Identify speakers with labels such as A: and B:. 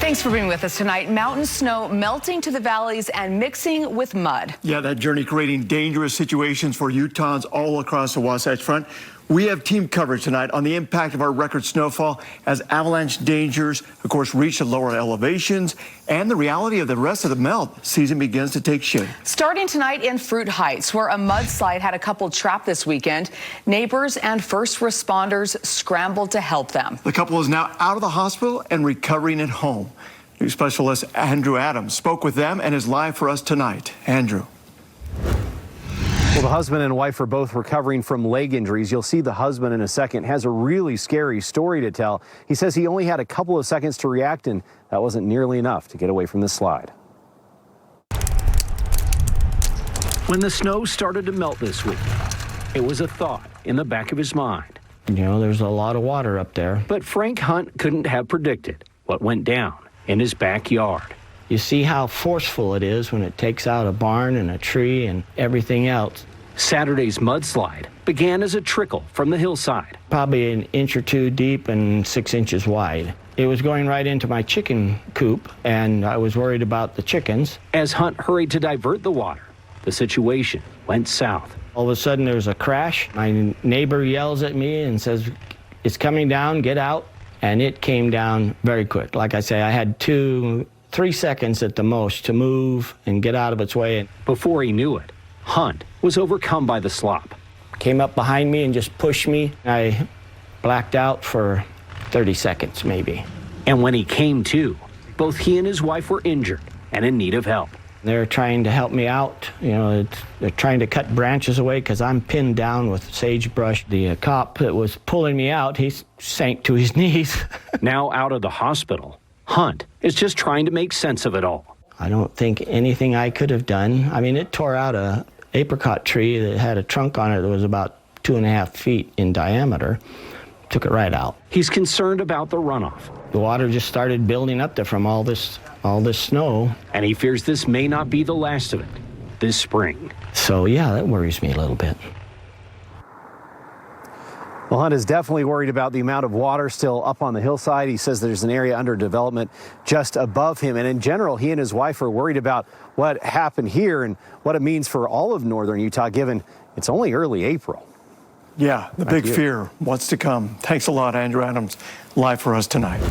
A: Thanks for being with us tonight. Mountain snow melting to the valleys and mixing with mud.
B: Yeah, that journey creating dangerous situations for Utahns all across the Wasatch Front. We have team coverage tonight on the impact of our record snowfall as avalanche dangers, of course, reach the lower elevations, and the reality of the rest of the melt season begins to take shape.
A: Starting tonight in Fruit Heights, where a mudslide had a couple trapped this weekend, neighbors and first responders scrambled to help them.
B: The couple is now out of the hospital and recovering at home. News specialist Andrew Adams spoke with them and is live for us tonight. Andrew.
C: Well, the husband and wife are both recovering from leg injuries. You'll see the husband in a second has a really scary story to tell. He says he only had a couple of seconds to react, and that wasn't nearly enough to get away from the slide. When the snow started to melt this week, it was a thought in the back of his mind.
D: You know, there's a lot of water up there.
C: But Frank Hunt couldn't have predicted what went down in his backyard.
D: You see how forceful it is when it takes out a barn and a tree and everything else.
C: Saturday's mudslide began as a trickle from the hillside.
D: Probably an inch or two deep and 6 inches wide. It was going right into my chicken coop, and I was worried about the chickens.
C: As Hunt hurried to divert the water, the situation went south.
D: All of a sudden, there's a crash. My neighbor yells at me and says, "It's coming down, get out." And it came down very quick. Like I say, I had 3 seconds at the most to move and get out of its way.
C: Before he knew it, Hunt was overcome by the slop.
D: Came up behind me and just pushed me. I blacked out for 30 seconds maybe.
C: And when he came to, both he and his wife were injured and in need of help.
D: They're trying to help me out. You know, they're trying to cut branches away because I'm pinned down with sagebrush. The cop that was pulling me out, he sank to his knees.
C: Now out of the hospital, Hunt is just trying to make sense of it all.
D: I don't think anything I could have done. I mean, it tore out a apricot tree that had a trunk on it that was about 2.5 feet in diameter. Took it right out.
C: He's concerned about the runoff.
D: The water just started building up there from all this snow.
C: And he fears this may not be the last of it this spring.
D: So yeah, that worries me a little bit.
C: Well, Hunt is definitely worried about the amount of water still up on the hillside. He says there's an area under development just above him. And in general, he and his wife are worried about what happened here and what it means for all of northern Utah, given it's only early April.
B: Yeah, the big fear, what's to come. Thanks a lot, Andrew Adams, live for us tonight.